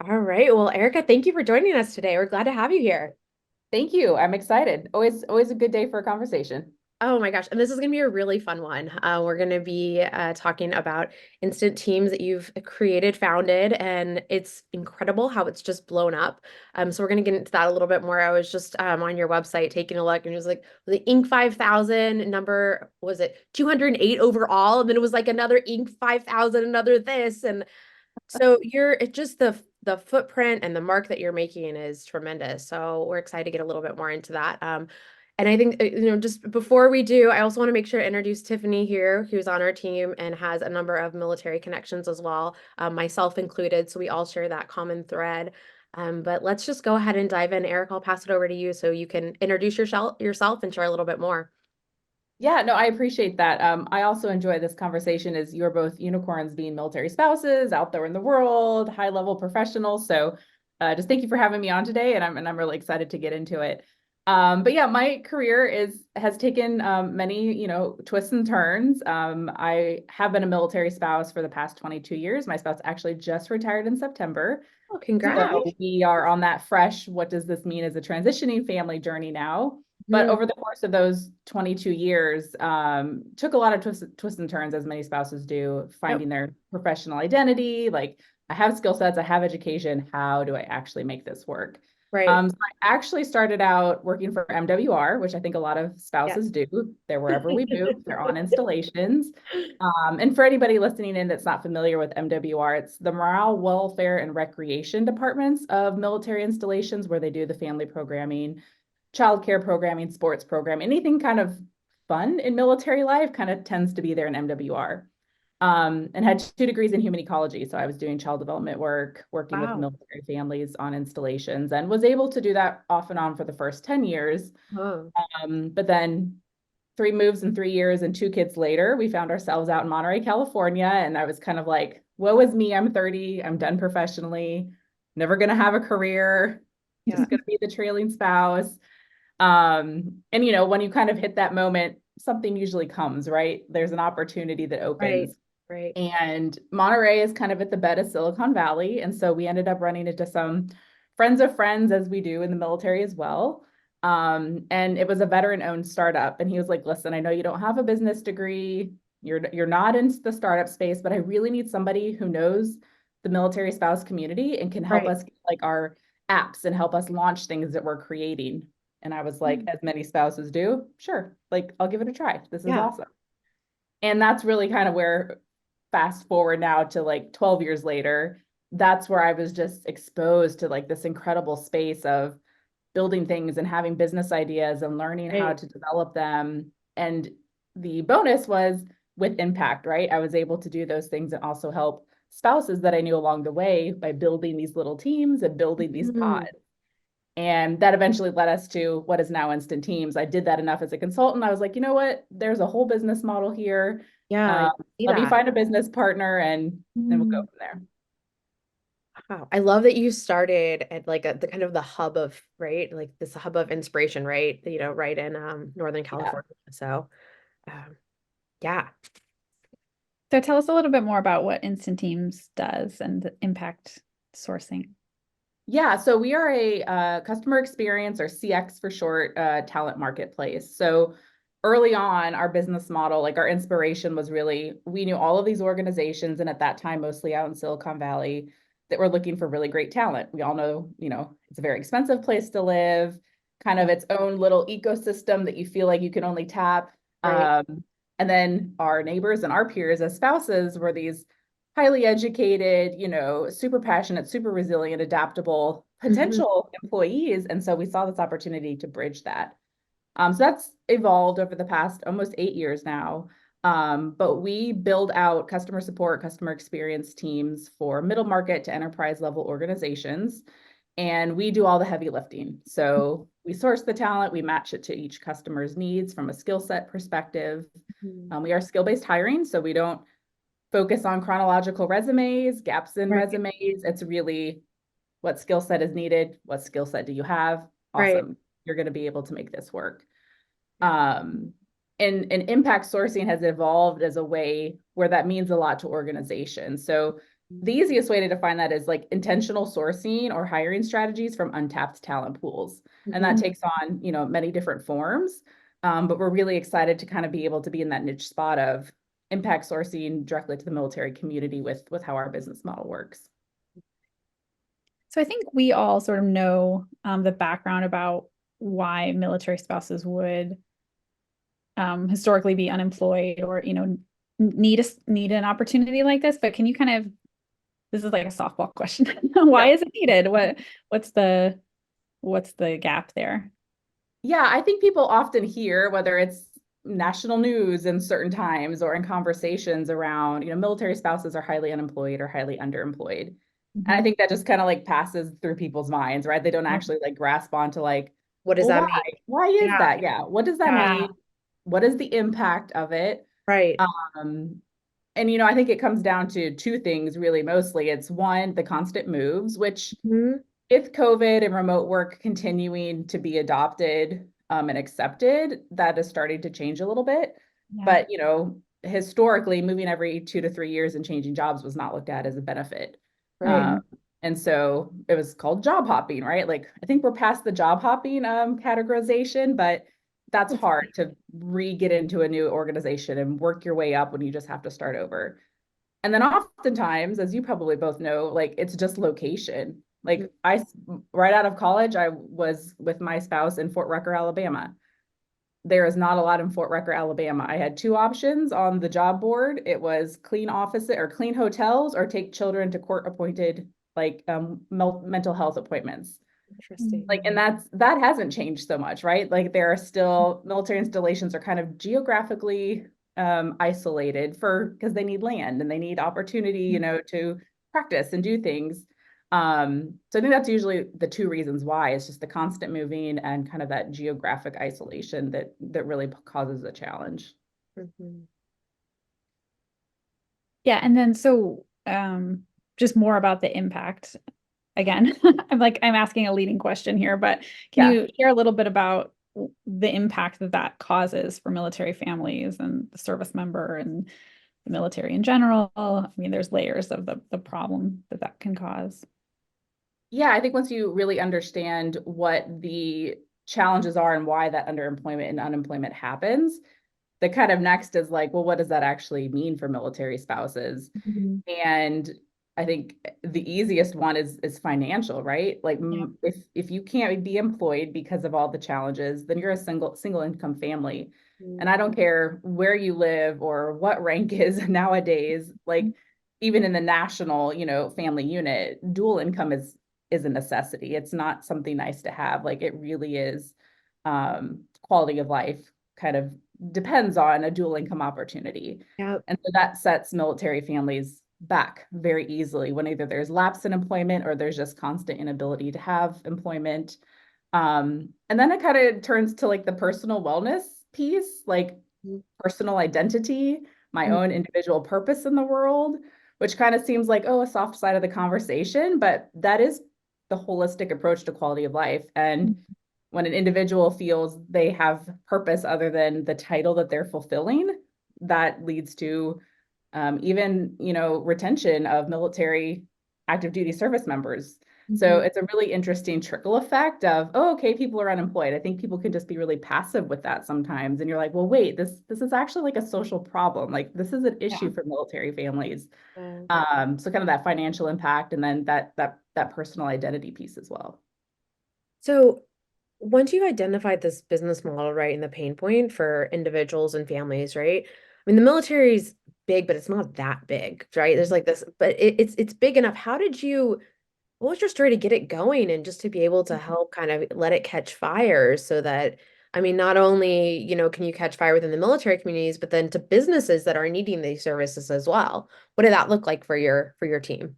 All right. Well, Erica, thank you for joining us today. We're glad to have you here. Thank you. I'm excited. Always a good day for a conversation. Oh my gosh. And this is going to be a really fun one. We're going to be talking about instant teams that you've created, founded, and it's incredible how it's just blown up. So we're going to get into that a little bit more. I was just on your website taking a look and it was like the Inc. 5000 number, was it 208 overall? And then it was like another Inc. 5000, another this. And so it just the footprint and the mark that you're making is tremendous. So we're excited to get a little bit more into that. And I think just before we do, I also want to make sure to introduce Tiffany here, who's on our team and has a number of military connections as well, myself included. So we all share that common thread. But let's just go ahead and dive in. Eric, I'll pass it over to you so you can introduce yourself and share a little bit more. Yeah, no, I appreciate that. I also enjoy this conversation as you're both unicorns being military spouses out there in the world, high level professionals. So just thank you for having me on today, and I'm really excited to get into it. But yeah, my career has taken many, twists and turns. I have been a military spouse for the past 22 years. My spouse actually just retired in September. Oh, congrats. So we are on that fresh, what does this mean as a transitioning family journey now? But Mhm. over the course of those 22 years, took a lot of twists and turns, as many spouses do, Yep. finding their professional identity. Like, I have skill sets, I have education. How do I actually make this work? Right. So I actually started out working for MWR, which I think a lot of Yes. spouses do. They're wherever we move, they're on installations. And for anybody listening in that's not familiar with MWR, it's the Morale, Welfare, and Recreation departments of military installations where they do the family programming, childcare programming, sports program, anything kind of fun in military life kind of tends to be there in MWR. And had 2 degrees in human ecology. So I was doing child development work, working with Wow. military families on installations, and was able to do that off and on for the first 10 years. Oh, But then 3 moves in 3 years and 2 kids later, we found ourselves out in Monterey, California. And I was kind of like, woe is me, I'm 30, I'm done professionally, never going to have a career, yeah. just going to be the trailing spouse. And when you kind of hit that moment, something usually comes, right? There's an opportunity that Right. opens. Right. And Monterey is kind of at the bed of Silicon Valley. And so we ended up running into some friends of friends, as we do in the military as well. And it was a veteran-owned startup. And he was like, listen, I know you don't have a business degree. You're not in the startup space, but I really need somebody who knows the military spouse community and can help Right. us get, like, our apps and help us launch things that we're creating. And I was like, Mm. as many spouses do, sure, like, I'll give it a try. This is Yeah. awesome. And that's really kind of where, fast forward now to like 12 years later, that's where I was just exposed to like this incredible space of building things and having business ideas and learning how Right. to develop them. And the bonus was with impact, right? I was able to do those things and also help spouses that I knew along the way by building these little teams and building these Mhm. pods. And that eventually led us to what is now Instant Teams. I did that enough as a consultant. I was like, you know what? There's a whole business model here. Yeah, I Um, see Let me that. find a business partner, and we'll go Mm. from there. Wow. I love that you started at like the kind of the hub of, right? Like this hub of inspiration, right? Right in Northern Yeah. California. So, yeah. So tell us a little bit more about what Instant Teams does and the impact sourcing. Yeah, so we are a customer experience, or CX for short, talent marketplace. So early on, our business model, like our inspiration was really, we knew all of these organizations, and at that time, mostly out in Silicon Valley, that were looking for really great talent. We all know, it's a very expensive place to live, kind of its own little ecosystem that you feel like you can only tap. Right. And then our neighbors and our peers as spouses were these highly educated, super passionate, super resilient, adaptable Mhm. potential employees. And so we saw this opportunity to bridge that. So that's evolved over the past almost 8 years now. But we build out customer support, customer experience teams for middle market to enterprise level organizations. And we do all the heavy lifting. So we source the talent, we match it to each customer's needs from a skill set perspective. Mhm. We are skill-based hiring, so we don't focus on chronological resumes, gaps in Right. resumes. It's really, what skill set is needed? What skill set do you have? Right. Awesome. You're going to be able to make this work. Um, and impact sourcing has evolved as a way where that means a lot to organizations. So The easiest way to define that is like intentional sourcing or hiring strategies from untapped talent pools. And that Mhm. takes on, many different forms. But we're really excited to kind of be able to be in that niche spot of impact sourcing directly to the military community with how our business model works. So I think we all sort of know the background about why military spouses would historically be unemployed or, need an opportunity like this. But can you kind of, this is like a softball question. Why Yeah. is it needed? What's the gap there? Yeah, I think people often hear, whether it's national news in certain times or in conversations around, military spouses are highly unemployed or highly underemployed. And I Mhm. think that just kind of like passes through people's minds, right? They don't Yeah. actually like grasp onto like, What does well, that why? mean? Why is Yeah, that? Yeah. What does that Yeah. mean? What is the impact of it? right. Um, and I think it comes down to two things really mostly. It's one, the constant moves, which Mhm. with COVID and remote work continuing to be adopted and accepted, that is starting to change a little bit. Yeah. But, historically, moving every 2 to 3 years and changing jobs was not looked at as a benefit. Right. Um, and so it was called job hopping, right? Like, I think we're past the job hopping categorization, but that's hard to get into a new organization and work your way up when you just have to start over. And then oftentimes, as you probably both know, like it's just location. Mhm. Like right out of college, I was with my spouse in Fort Rucker, Alabama. There is not a lot in Fort Rucker, Alabama. I had two options on the job board. It was clean office or clean hotels or take children to court appointed like mental health appointments. Interesting. Like, and that hasn't changed so much, right? Like there are still military installations are kind of geographically isolated because they need land and they need opportunity, to practice and do things. So I think that's usually the two reasons why. It's just the constant moving and kind of that geographic isolation that really causes a challenge. Mhm. Yeah. And then so just more about the impact. Again, I'm asking a leading question here, but can Yeah. you share a little bit about the impact that that causes for military families and the service member and the military in general? I mean, there's layers of the problem that that can cause. Yeah, I think once you really understand what the challenges are and why that underemployment and unemployment happens, the kind of next is like, well, what does that actually mean for military spouses? Mhm. And I think the easiest one is financial, right? Like Yeah. if you can't be employed because of all the challenges, then you're a single income family. And I don't care where you live or what rank is nowadays, like even in the national, family unit, dual income is a necessity. It's not something nice to have. Like it really is quality of life kind of depends on a dual income opportunity. Yeah. And so that sets military families back very easily when either there's lapse in employment or there's just constant inability to have employment. And then it kind of turns to like the personal wellness piece, like Mhm. personal identity, my own individual purpose in the world, which kind of seems like, oh, a soft side of the conversation, but that is the holistic approach to quality of life. And when an individual feels they have purpose other than the title that they're fulfilling, that leads to even retention of military active duty service members. So Mhm. it's a really interesting trickle effect of, oh, okay, people are unemployed. I think people can just be really passive with that sometimes. And you're like, well, wait, this is actually like a social problem. Like this is an Yeah. issue for military families. Yeah. So kind of that financial impact and then that personal identity piece as well. So once you've identified this business model, right, and the pain point for individuals and families, right? I mean, the military's big, but it's not that big, right? There's like this, but it's big enough. What was your story to get it going and just to be able to help kind of let it catch fire so that, I mean, not only, can you catch fire within the military communities, but then to businesses that are needing these services as well. What did that look like for your team?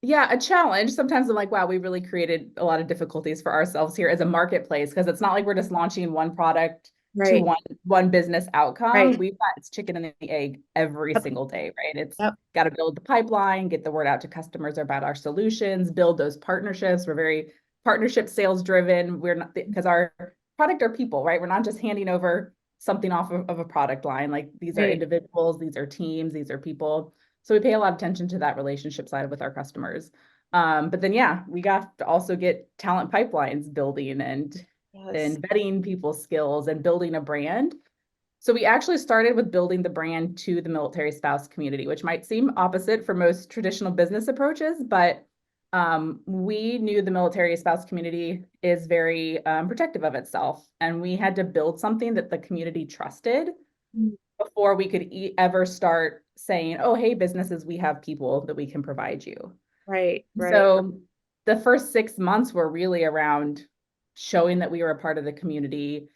Yeah, a challenge. Sometimes I'm like, wow, we really created a lot of difficulties for ourselves here as a marketplace because it's not like we're just launching one product to Right. one business outcome. Right. We've got it's chicken and the egg every Yep. single day, right? It's Yep. got to build the pipeline, get the word out to customers about our solutions, build those partnerships. We're very partnership sales driven. We're not because our product are people, right? We're not just handing over something off of a product line. Like these are Right. individuals, these are teams, these are people. So we pay a lot of attention to that relationship side with our customers. But then, yeah, we got to also get talent pipelines building and Yes. vetting people's skills and building a brand. So we actually started with building the brand to the military spouse community, which might seem opposite for most traditional business approaches, but we knew the military spouse community is very protective of itself, and we had to build something that the community trusted before we could ever start saying, "Oh, hey, businesses, we have people that we can provide you." Right, right. So the first 6 months were really around showing that we were a part of the community,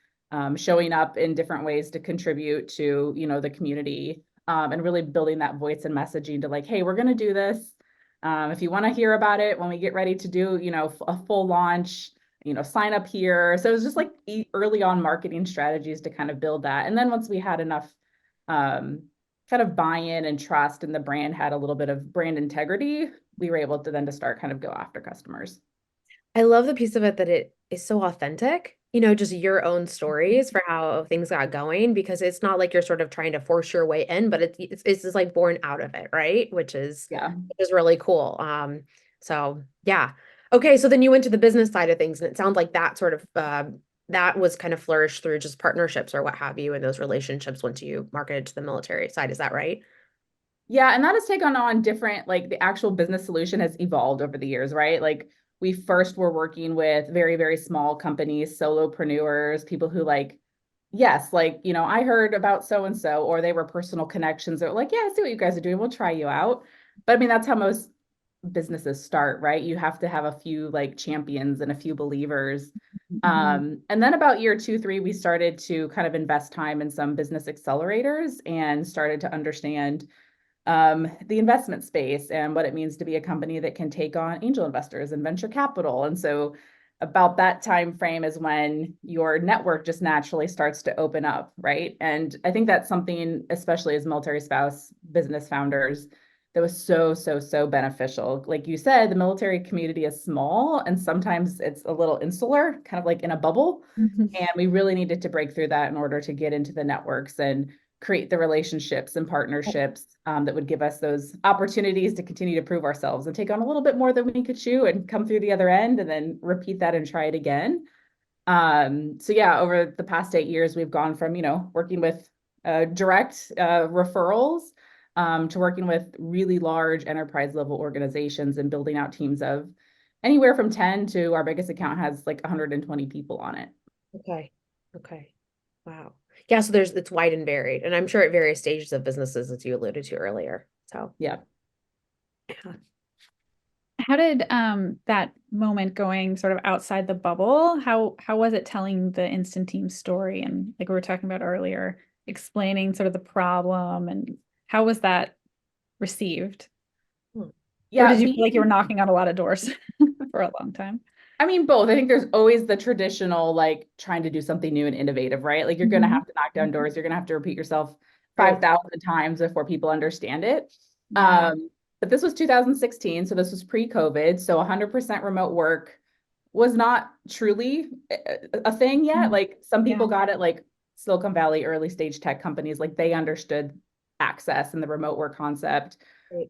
showing up in different ways to contribute to, the community, and really building that voice and messaging to like, hey, we're going to do this. If you want to hear about it when we get ready to do, a full launch, sign up here. So it was just like early on marketing strategies to kind of build that. And then once we had enough kind of buy-in and trust, and the brand had a little bit of brand integrity, we were able to then to start kind of go after customers. I love the piece of it that it is so authentic, just your own stories for how things got going, because it's not like you're sort of trying to force your way in, but it's just like born out of it, right? Yeah. Which is really cool. So yeah. Okay, so then you went to the business side of things, and it sounds like that sort of that was kind of flourished through just partnerships or what have you, and those relationships once you marketed to the military side. Is that right? Yeah, and that has taken on different, like the actual business solution has evolved over the years, right? Like we first were working with very, very small companies, solopreneurs, people who like, yes, like, I heard about so and so, or they were personal connections. They're like, yeah, I see what you guys are doing. We'll try you out. But I mean, that's how most businesses start, right? You have to have a few like champions and a few believers. And then about year 2, 3, we started to kind of invest time in some business accelerators and started to understand the investment space and what it means to be a company that can take on angel investors and venture capital. And so about that time frame is when your network just naturally starts to open up, right? And I think that's something, especially as military spouse business founders, that was so, so, so beneficial. Like you said, the military community is small and sometimes it's a little insular, kind of like in a bubble. And we really needed to break through that in order to get into the networks and create the relationships and partnerships that would give us those opportunities to continue to prove ourselves and take on a little bit more than we could chew and come through the other end and then repeat that and try it again. So yeah, over the past 8 years, we've gone from, working with direct referrals to working with really large enterprise level organizations and building out teams of anywhere from 10 to our biggest account has like 120 people on it. Okay. Okay. Wow. Yeah, so it's wide and varied, and I'm sure at various stages of businesses, as you alluded to earlier. So Yeah. yeah. How did that moment going sort of outside the bubble, how was it telling the Instant Team story, and like we were talking about earlier, explaining sort of the problem, and how was that received? Or Yeah. did you feel like you were knocking on a lot of doors for a long time? I mean, both. I think there's always the traditional, like trying to do something new and innovative, right? Like you're going to have to knock down doors. You're going to have to repeat yourself Right. 5,000 times before people understand it. Yeah. But this was 2016, so this was pre-COVID. So 100% remote work was not truly a thing yet. Like some people got it, like Silicon Valley, early stage tech companies, like they understood access and the remote work concept. Right.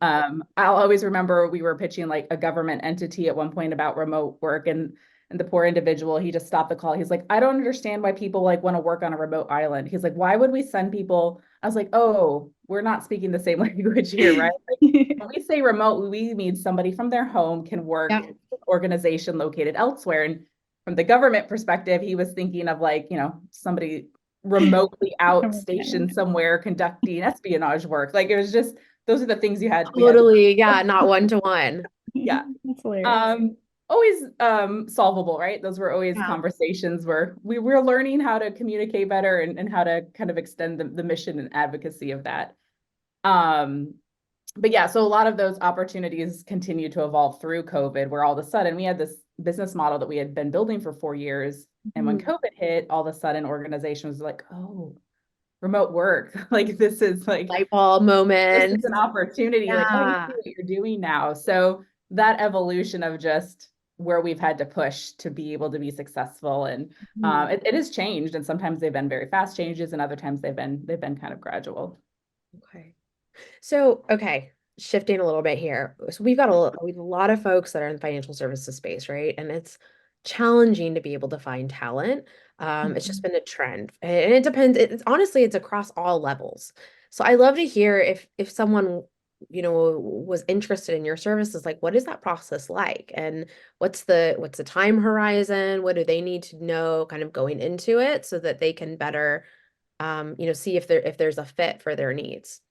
I'll always remember we were pitching like a government entity at one point about remote work, and the poor individual, he just stopped the call. He's like, I don't understand why people like want to work on a remote island. He's like, why would we send people? I was like, oh, we're not speaking the same language here, right? Like, when we say remote, we mean somebody from their home can work Yeah. organization located elsewhere. And from the government perspective, he was thinking of like, somebody remotely outstationed somewhere conducting espionage work. Like it was just, those are the things we had. Totally. Yeah, not one to one. Yeah. That's hilarious. Always solvable, right? Those were always Yeah. conversations where we were learning how to communicate better and how to kind of extend the mission and advocacy of that. But yeah, so a lot of those opportunities continue to evolve through COVID, where all of a sudden we had this business model that we had been building for 4 years. And when COVID hit, all of a sudden organizations were like, oh, remote work. Like this is like Light bulb this moment. is an opportunity. Like, oh, you Yeah. see what you're doing now. So that evolution of just where we've had to push to be able to be successful, and it has changed. And sometimes they've been very fast changes, and other times they've been kind of gradual. Okay. So, okay. shifting a little bit here. So we've got a lot of folks that are in the financial services space, right? And it's challenging to be able to find talent. It's just been a trend, and it depends. It's honestly, it's across all levels. So I love to hear if someone, was interested in your services, like what is that process like, and what's the time horizon? What do they need to know, kind of going into it, so that they can better, see if there's a fit for their needs.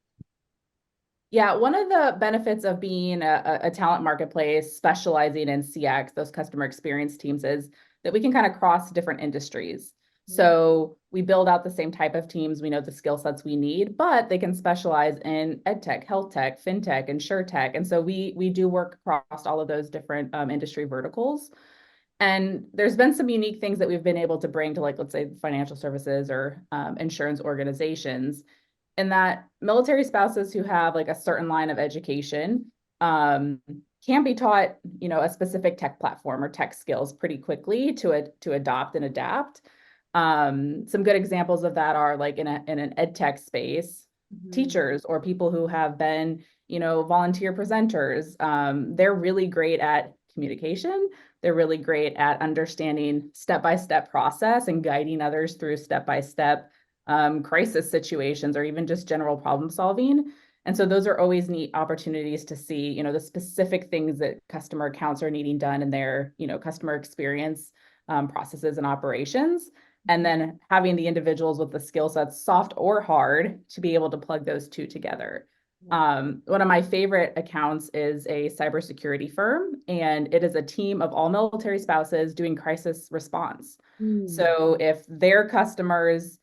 Yeah, one of the benefits of being a talent marketplace specializing in CX, those customer experience teams, is that we can kind of cross different industries. So we build out the same type of teams. We know the skill sets we need, but they can specialize in ed tech, health tech, fintech, insure tech. And so we do work across all of those different industry verticals. And there's been some unique things that we've been able to bring to, like, let's say financial services or insurance organizations, and that military spouses who have like a certain line of education can be taught, a specific tech platform or tech skills pretty quickly to adopt and adapt. Some good examples of that are like in an ed tech space, teachers or people who have been, volunteer presenters. They're really great at communication. They're really great at understanding step-by-step process and guiding others through step-by-step crisis situations or even just general problem solving. And so those are always neat opportunities to see, the specific things that customer accounts are needing done in their, customer experience processes and operations. And then having the individuals with the skill sets, soft or hard, to be able to plug those two together. One of my favorite accounts is a cybersecurity firm, and it is a team of all military spouses doing crisis response. So if their customers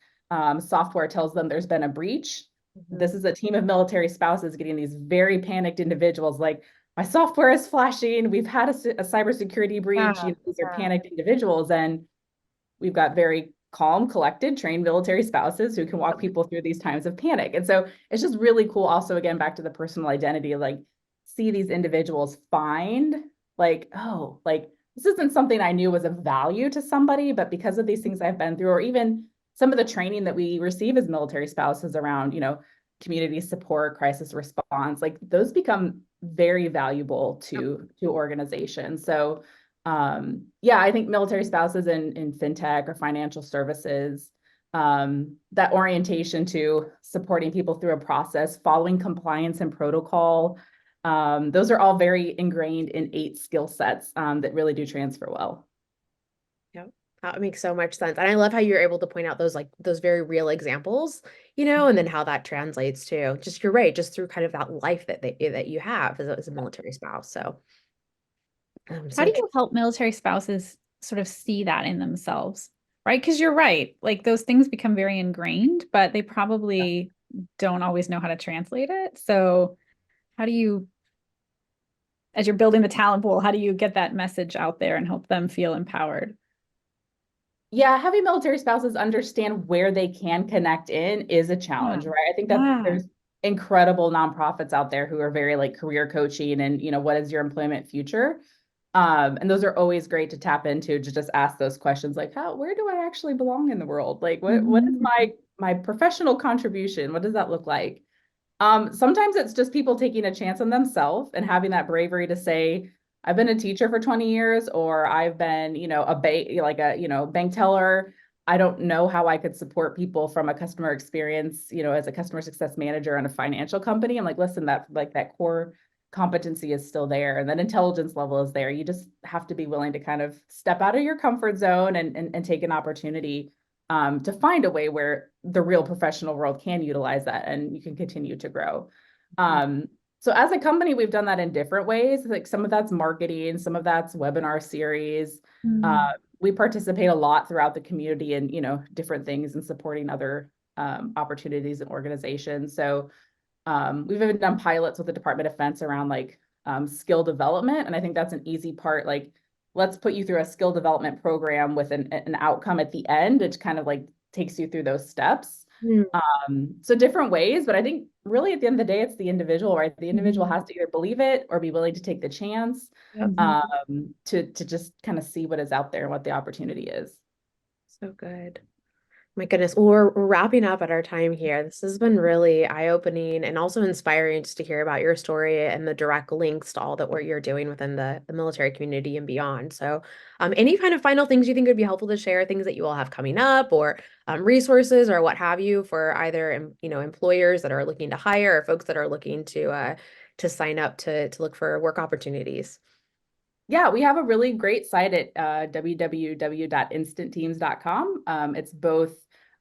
software tells them there's been a breach, this is a team of military spouses getting these very panicked individuals like, my software is flashing, we've had a cybersecurity breach. These are panicked individuals, and we've got very calm, collected, trained military spouses who can walk people through these times of panic. And so it's just really cool. Also, again, back to the personal identity, like see these individuals find like, oh, like this isn't something I knew was of value to somebody, but because of these things I've been through, or even some of the training that we receive as military spouses around, community support, crisis response, like those become very valuable to organizations. So yeah, I think military spouses in fintech or financial services, that orientation to supporting people through a process, following compliance and protocol, those are all very ingrained in 8 skill sets that really do transfer well. Yep. That makes so much sense. And I love how you're able to point out those very real examples, and then how that translates to just, you're right, just through kind of that life that you have as a military spouse. So, How do you help military spouses sort of see that in themselves? Right? Because you're right, like those things become very ingrained, but they probably don't always know how to translate it. So how do you, as you're building the talent pool, how do you get that message out there and help them feel empowered? Yeah, having military spouses understand where they can connect in is a challenge, right? I think that there's incredible nonprofits out there who are very like career coaching and, what is your employment future? And those are always great to tap into, to just ask those questions like, where do I actually belong in the world? Like, what is my professional contribution? What does that look like? Sometimes it's just people taking a chance on themselves and having that bravery to say, I've been a teacher for 20 years, or I've been, a bank teller. I don't know how I could support people from a customer experience, as a customer success manager in a financial company. I'm like, listen, that core competency is still there, and that intelligence level is there. You just have to be willing to kind of step out of your comfort zone and take an opportunity to find a way where the real professional world can utilize that and you can continue to grow. So as a company, we've done that in different ways. Like some of that's marketing, some of that's webinar series. We participate a lot throughout the community and, different things and supporting other opportunities and organizations. So we've even done pilots with the Department of Defense around like skill development. And I think that's an easy part. Like, let's put you through a skill development program with an outcome at the end, which kind of like takes you through those steps. So different ways, but I think really at the end of the day, it's the individual, right? The individual has to either believe it or be willing to take the chance to just kind of see what is out there and what the opportunity is. So good. My goodness. Well, we're wrapping up at our time here. This has been really eye-opening and also inspiring just to hear about your story and the direct links to all that what you're doing within the military community and beyond. So, any kind of final things you think would be helpful to share, things that you all have coming up, or resources or what have you for either employers that are looking to hire or folks that are looking to sign up to look for work opportunities. Yeah, we have a really great site at www.instantteams.com. It's both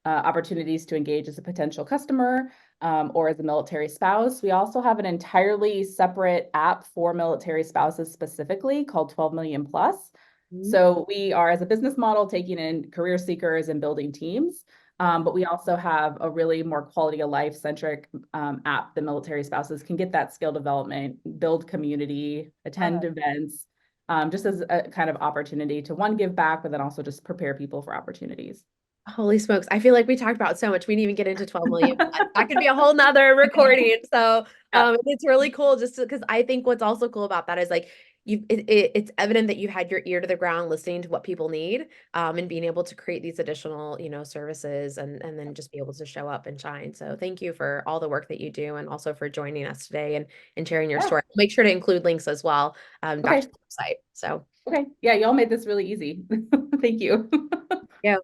opportunities to engage as a potential customer or as a military spouse. We also have an entirely separate app for military spouses specifically called 12 Million Plus. So we are, as a business model, taking in career seekers and building teams. But we also have a really more quality of life centric app that military spouses can get that skill development, build community, attend events, just as a kind of opportunity to one, give back, but then also just prepare people for opportunities. Holy smokes. I feel like we talked about so much. We didn't even get into 12 million. That could be a whole nother recording. So Yeah. it's really cool just because I think what's also cool about that is like it's evident that you had your ear to the ground listening to what people need and being able to create these additional, services and then just be able to show up and shine. So thank you for all the work that you do and also for joining us today and sharing your Yeah. story. Make sure to include links as well back Okay. to the website. So Okay. Yeah, y'all made this really easy. Thank you. yeah.